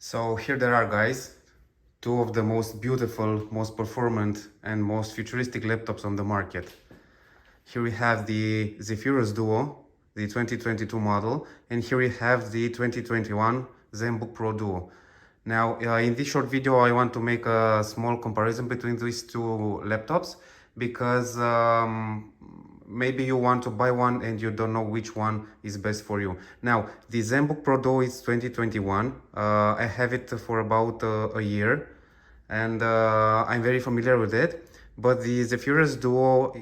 So here there are, guys, two of the most beautiful, most performant and most futuristic laptops on the market. Here we have the Zephyrus Duo, the 2022 model, and here we have the 2021 Zenbook Pro Duo. Now, in this short video, I want to make a small comparison between these two laptops because maybe you want to buy one and you don't know which one is best for you. Now, the Zenbook Pro Duo is 2021. I have it for about a year, and I'm very familiar with it. But the Zephyrus Duo,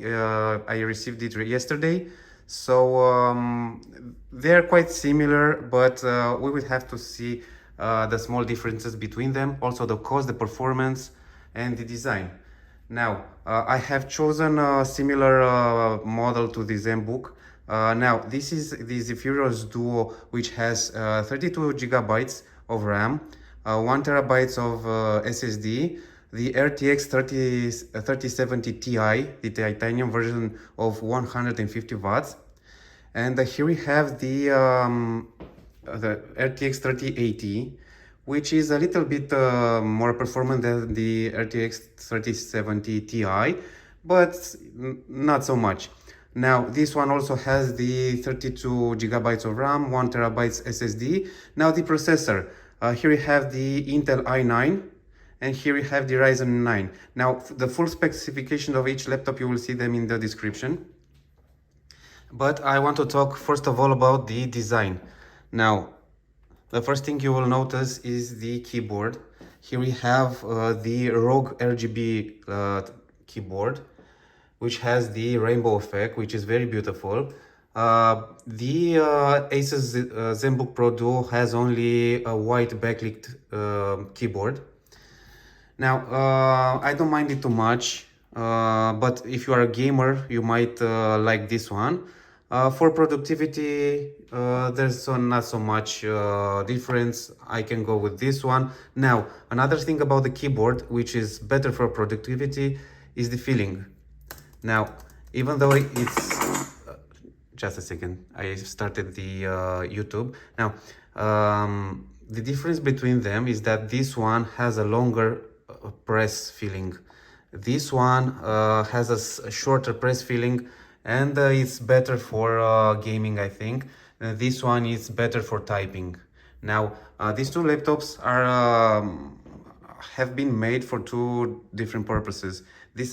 I received it yesterday, so they're quite similar, but we will have to see the small differences between them, also the cost, the performance, and the design. Now, I have chosen a similar model to the Zenbook. Now, this is the Zephyrus Duo, which has 32 gigabytes of RAM, 1 terabyte of SSD, the RTX 3070 Ti, the titanium version of 150 watts. And here we have the RTX 3080, which is a little bit more performant than the RTX 3070 Ti, but not so much. Now, this one also has the 32 gigabytes of RAM, 1 terabyte SSD. Now, the processor. Here we have the Intel i9, and here we have the Ryzen 9. Now, the full specification of each laptop, you will see them in the description. But I want to talk first of all about the design. Now, the first thing you will notice is the keyboard. Here we have the Rogue RGB keyboard, which has the rainbow effect, which is very beautiful. The Asus Zenbook Pro Duo has only a white backlit keyboard. Now, I don't mind it too much, but if you are a gamer, you might like this one. For productivity, there's not so much difference. I can go with this one. Now, another thing about the keyboard, which is better for productivity, is the feeling. Now, even though it's... just a second, I started the YouTube. Now, the difference between them is that this one has a longer press feeling. This one has a shorter press feeling, and it's better for gaming, I think. This one is better for typing. Now, these two laptops are have been made for two different purposes. This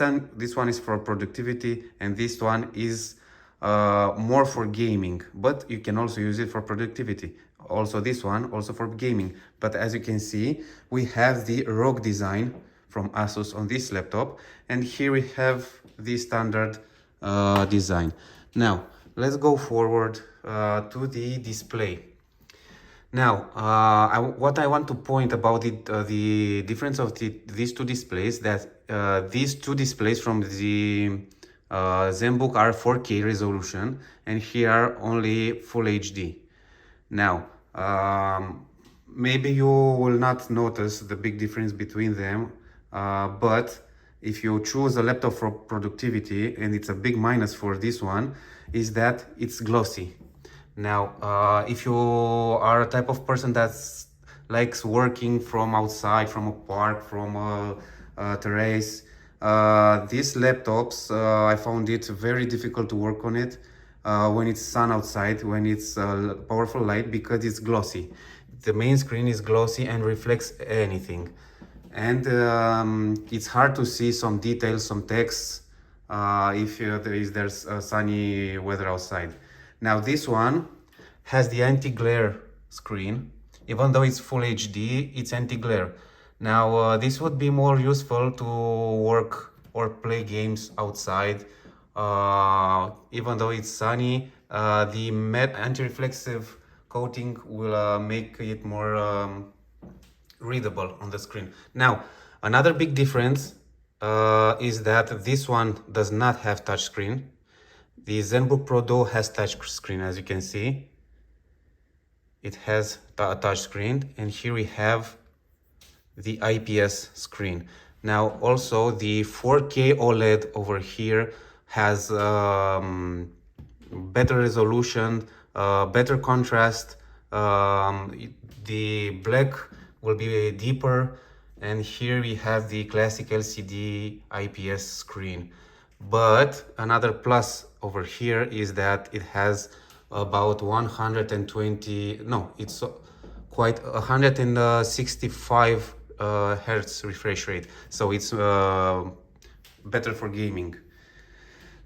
one is for productivity, and this one is more for gaming, but you can also use it for productivity. Also this one, also for gaming. But as you can see, we have the Rogue design from Asus on this laptop, and here we have the standard design. Now, let's go forward to the display. Now, what I want to point about the difference of these two displays, that these two displays from the Zenbook are 4K resolution, and here are only Full HD. Now, maybe you will not notice the big difference between them, but if you choose a laptop for productivity, and it's a big minus for this one, is that it's glossy. Now, if you are a type of person that likes working from outside, from a park, from a terrace, these laptops, I found it very difficult to work on it when it's sun outside, when it's powerful light, because it's glossy. The main screen is glossy and reflects anything. And it's hard to see some details, some text, if there's sunny weather outside. Now, this one has the anti-glare screen. Even though it's Full HD, it's anti-glare. Now, this would be more useful to work or play games outside. Even though it's sunny, the matte anti-reflexive coating will make it more readable on the screen. Now, another big difference is that this one does not have touchscreen. The Zenbook Pro Duo has touchscreen, as you can see. It has a touchscreen, and here we have the IPS screen. Now, also the 4K OLED over here has better resolution, better contrast. The black will be deeper, and here we have the classic LCD IPS screen. But another plus over here is that it has about 120, no, it's quite 165 hertz refresh rate, so it's better for gaming.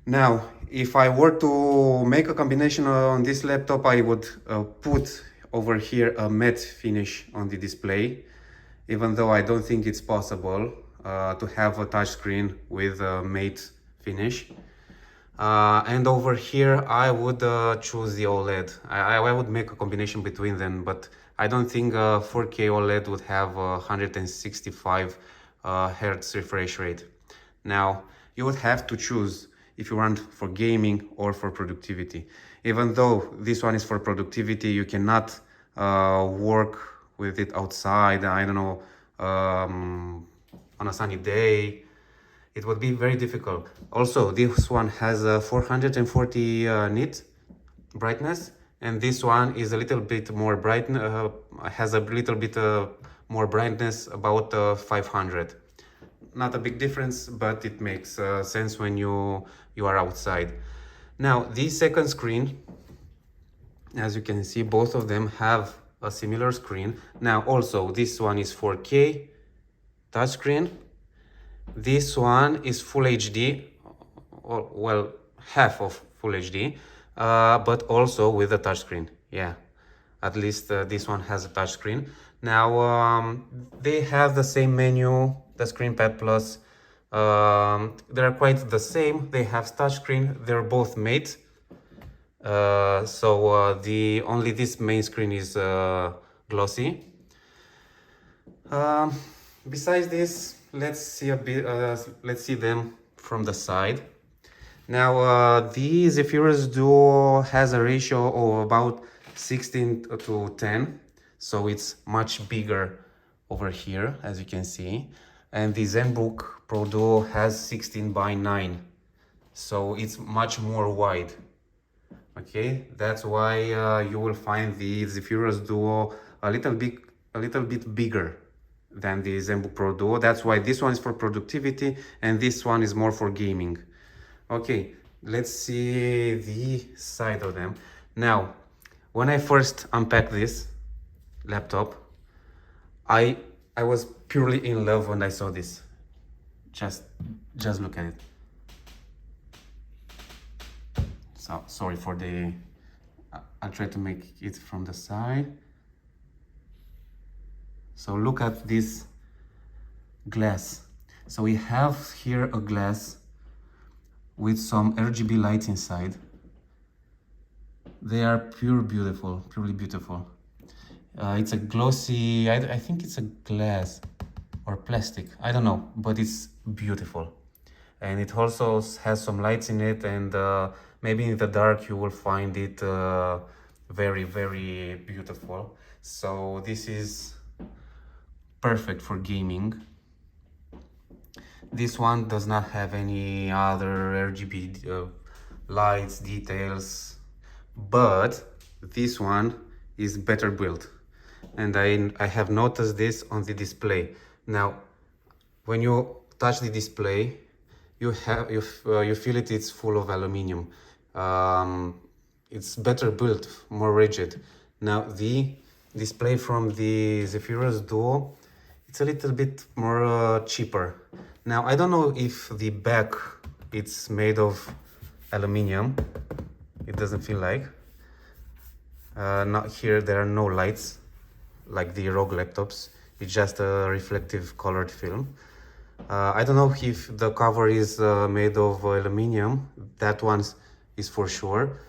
Now, if I were to make a combination on this laptop, I would put over here a matte finish on the display, even though I don't think it's possible to have a touchscreen with a matte finish. And over here, I would choose the OLED. I would make a combination between them, but I don't think 4K OLED would have 165 hertz refresh rate. Now, you would have to choose if you want for gaming or for productivity. Even though this one is for productivity, you cannot work with it outside, I don't know, on a sunny day. It would be very difficult. Also, this one has a 440 nit brightness, and this one is a little bit more bright, has a little bit more brightness, about 500. Not a big difference, but it makes sense when you are outside. Now, the second screen, as you can see, both of them have a similar screen. Now, also, this one is 4K touchscreen. This one is Full HD, or, well, half of Full HD, but also with a touchscreen. Yeah, at least this one has a touchscreen. Now, they have the same menu, the Screenpad Plus. They're quite the same. They have touchscreen. They're both matte. So only this main screen is glossy. Besides this, let's see a bit. Let's see them from the side. Now, the Zephyrus Duo has a ratio of about 16 to 10, so it's much bigger over here, as you can see. And the Zenbook Pro Duo has 16 by 9, so it's much more wide. Okay, that's why you will find the Zephyrus Duo a little bit bigger than the Zenbook Pro Duo. That's why this one is for productivity and this one is more for gaming. Okay, let's see the side of them. Now, when I first unpacked this laptop, I was purely in love when I saw this. Just look at it. So sorry for the, I'll try to make it from the side. So look at this glass. So we have here a glass with some RGB lights inside. They are purely beautiful. It's a glossy, I think it's a glass or plastic, I don't know, but it's beautiful. And it also has some lights in it, and maybe in the dark you will find it very beautiful. So this is perfect for gaming. This one does not have any other RGB lights, details, but this one is better built. And I have noticed this on the display. Now, when you touch the display, you feel it's full of aluminum. It's better built, more rigid. Now, the display from the Zephyrus Duo, it's a little bit more cheaper. Now, I don't know if the back it's made of aluminum. It doesn't feel like. Not here, there are no lights like the ROG laptops. It's just a reflective colored film. I don't know if the cover is made of aluminum. That one is for sure.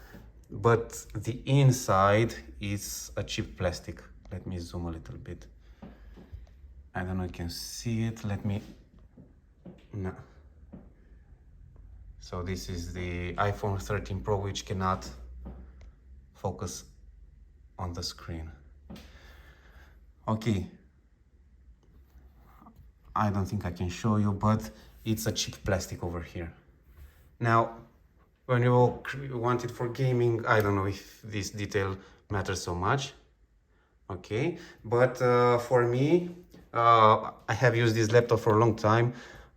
But the inside is a cheap plastic. Let me zoom a little bit. I don't know if you can see it. Let me... No. So this is the iPhone 13 Pro, which cannot focus on the screen. Okay. I don't think I can show you, but it's a cheap plastic over here. Now, when you want it for gaming, I don't know if this detail matters so much. Okay, but for me, I have used this laptop for a long time.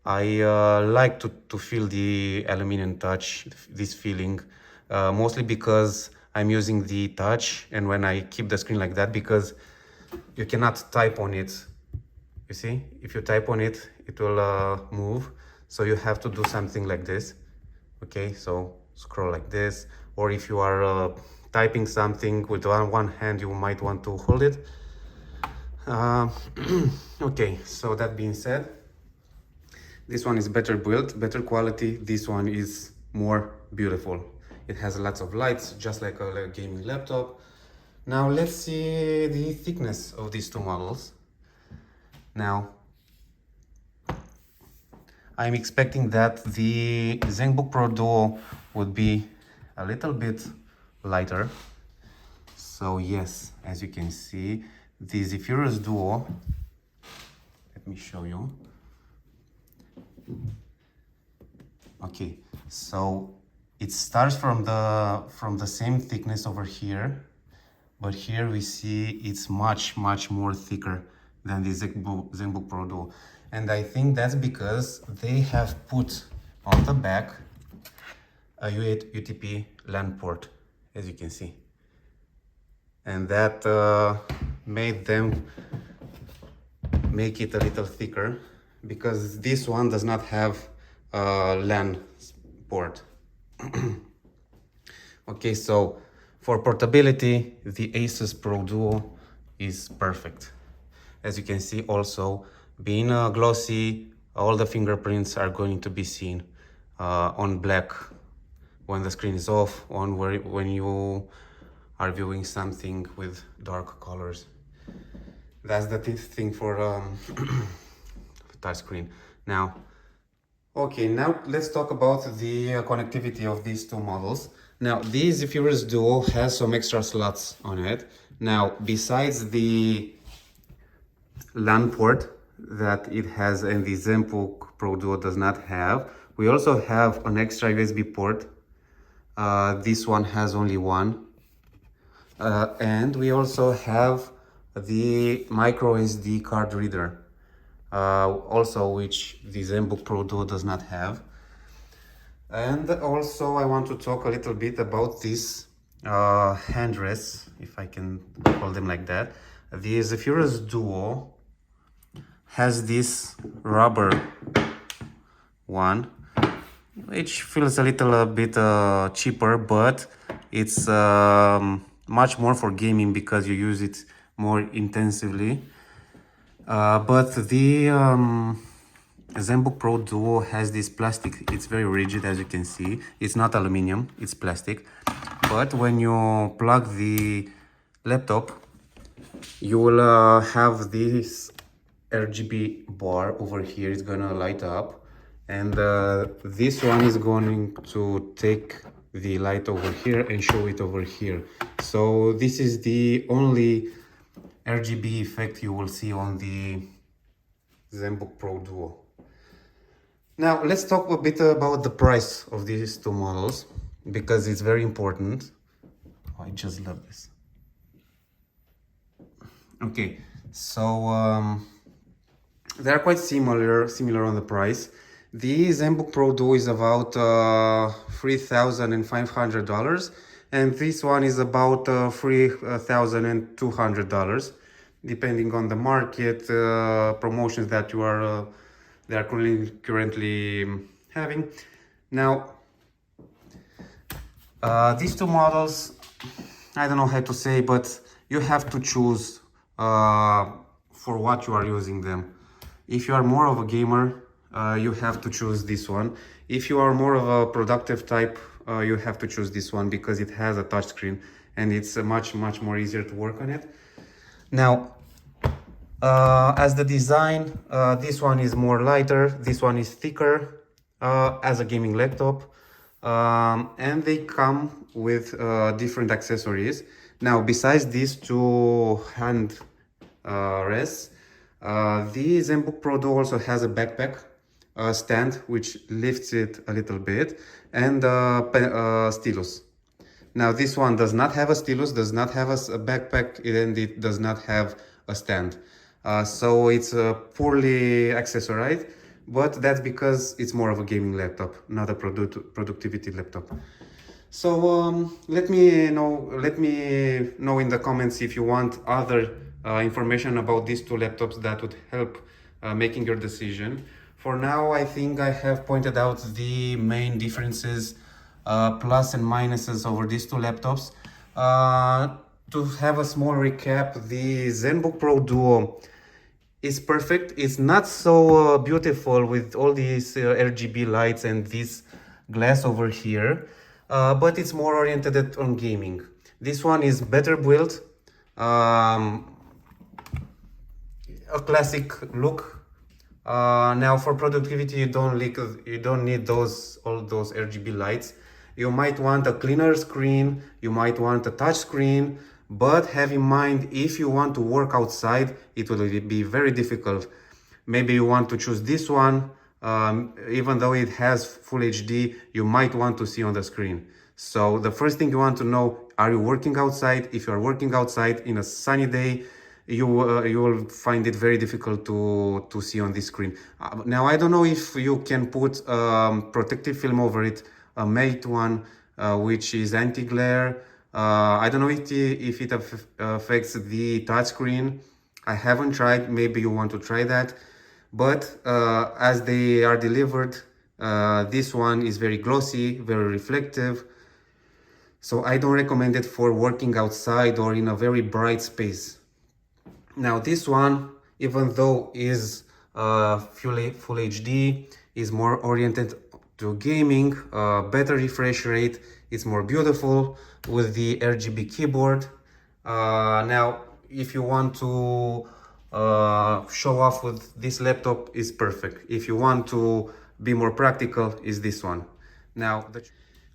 I like to feel the aluminum touch, this feeling, mostly because I'm using the touch, and when I keep the screen like that, because you cannot type on it. You see, if you type on it, it will move. So you have to do something like this. Okay, so scroll like this, or if you are typing something with one hand, you might want to hold it. Okay, so that being said, this one is better built, better quality. This one is more beautiful. It has lots of lights, just like a gaming laptop. Now let's see the thickness of these two models. Now, I'm expecting that the Zenbook Pro Duo would be a little bit lighter. So yes, as you can see, the Zephyrus Duo, let me show you. Okay, so it starts from the same thickness over here, but here we see it's much more thicker than the Zenbook Pro Duo. And I think that's because they have put on the back a UTP LAN port, as you can see. And that made them make it a little thicker, because this one does not have a LAN port. Okay, so for portability, the Asus Pro Duo is perfect. As you can see, also being glossy, all the fingerprints are going to be seen on black when the screen is off, when you are viewing something with dark colors. That's the thing for touch screen. Now, okay, now let's talk about the connectivity of these two models. Now, the Zephyrus Duo has some extra slots on it. Now, besides the LAN port that it has and the Zenbook Pro Duo does not have, we also have an extra USB port. This one has only one. And we also have the micro SD card reader, also which the Zenbook Pro Duo does not have. And also I want to talk a little bit about these handrests, if I can call them like that. The Zephyrus Duo has this rubber one, which feels a little bit cheaper, but it's much more for gaming because you use it more intensively. But the Zenbook Pro Duo has this plastic. It's very rigid, as you can see. It's not aluminum, it's plastic. But when you plug the laptop, you will have this RGB bar over here. It's gonna light up, and this one is going to take the light over here and show it over here. So this is the only RGB effect you will see on the Zenbook Pro Duo. Now let's talk a bit about the price of these two models, because it's very important. Oh, I just love this. Okay, so they are quite similar on the price. The Zenbook Pro Duo is about $3,500, and this one is about $3,200, depending on the market promotions that they are currently having. Now, these two models, I don't know how to say, but you have to choose for what you are using them. If you are more of a gamer, you have to choose this one. If you are more of a productive type, you have to choose this one, because it has a touchscreen and it's much more easier to work on it. Now, as the design, this one is more lighter, this one is thicker as a gaming laptop, and they come with different accessories. Now, besides these two hand rests, the Zenbook Pro Duo also has a backpack stand which lifts it a little bit, and stylus. Now this one does not have a stylus, does not have a backpack, and it does not have a stand. So it's poorly accessorized, but that's because it's more of a gaming laptop, not a productivity laptop. So let me know in the comments if you want other information about these two laptops that would help making your decision. For now, I think I have pointed out the main differences, plus and minuses over these two laptops. To have a small recap, the Zenbook Pro Duo is perfect. It's not so beautiful with all these RGB lights and this glass over here, but it's more oriented on gaming. This one is better built, a classic look. Now for productivity, you don't need all those RGB lights. You might want a cleaner screen, you might want a touch screen, but have in mind, if you want to work outside, it will be very difficult. Maybe you want to choose this one, even though it has Full HD, you might want to see on the screen. So the first thing you want to know, are you working outside? If you are working outside in a sunny day, you will find it very difficult to see on this screen. Now, I don't know if you can put protective film over it, a matte one, which is anti-glare. I don't know if it affects the touchscreen. I haven't tried. Maybe you want to try that. But as they are delivered, this one is very glossy, very reflective. So I don't recommend it for working outside or in a very bright space. Now this one, even though is full HD, is more oriented to gaming, better refresh rate, it's more beautiful with the RGB keyboard. Now, if you want to show off with this laptop, is perfect. If you want to be more practical, is this one. Now,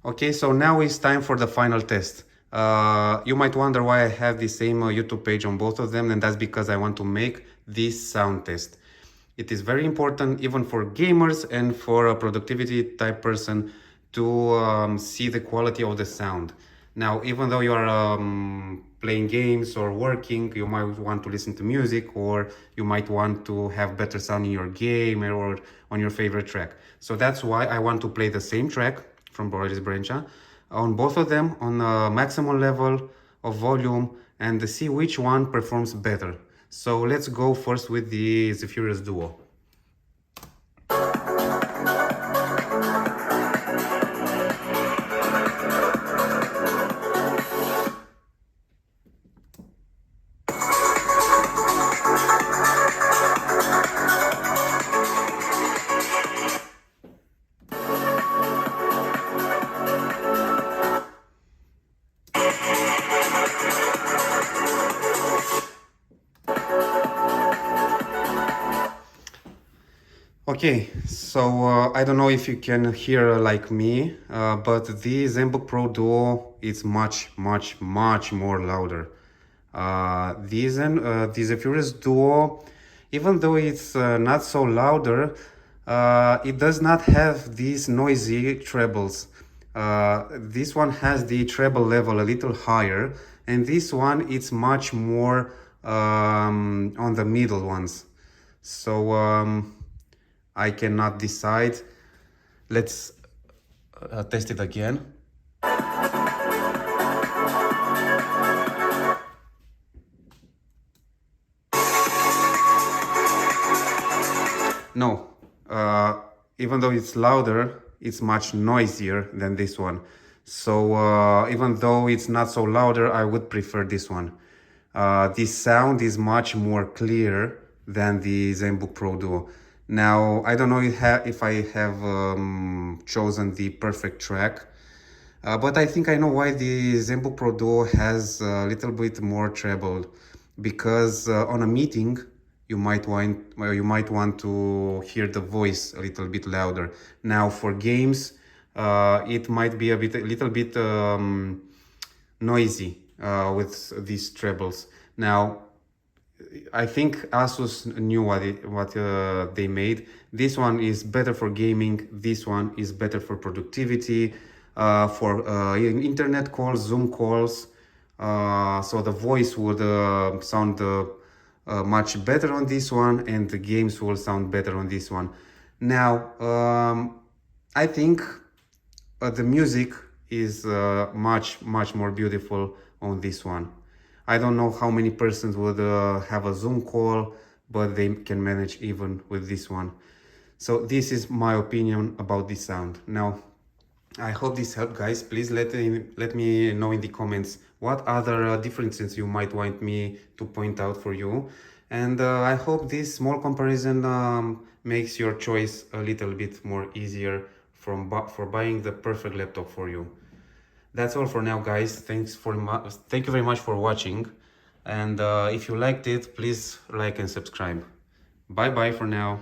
okay, so now it's time for the final test. You might wonder why I have the same YouTube page on both of them, and that's because I want to make this sound test. It is very important even for gamers and for a productivity type person to see the quality of the sound. Now, even though you are playing games or working, you might want to listen to music, or you might want to have better sound in your game or on your favorite track. So that's why I want to play the same track from Boris Brancha on both of them on a maximum level of volume and see which one performs better. So let's go first with the Zephyrus Duo. Okay, so I don't know if you can hear like me, but the Zenbook Pro Duo is much more louder. The Zephyrus Duo, even though it's not so louder, it does not have these noisy trebles. This one has the treble level a little higher, and this one it's much more on the middle ones. So I cannot decide. Let's test it again. No, even though it's louder, it's much noisier than this one. So even though it's not so louder, I would prefer this one. This sound is much more clear than the Zenbook Pro Duo. Now, I don't know if I have chosen the perfect track, but I think I know why the Zenbook Pro Duo has a little bit more treble, because on a meeting, you might want to hear the voice a little bit louder. Now, for games, it might be a little bit noisy with these trebles. Now, I think Asus knew what they made. This one is better for gaming. This one is better for productivity. for internet calls, Zoom calls. So the voice would sound much better on this one, and the games will sound better on this one. Now, I think the music is much more beautiful on this one. I don't know how many persons would have a Zoom call, but they can manage even with this one. So this is my opinion about this sound. Now, I hope this helped, guys. Please let me know in the comments what other differences you might want me to point out for you. And I hope this small comparison makes your choice a little bit more easier for buying the perfect laptop for you. That's all for now, guys. Thank you very much for watching. And if you liked it, please like and subscribe. Bye bye for now.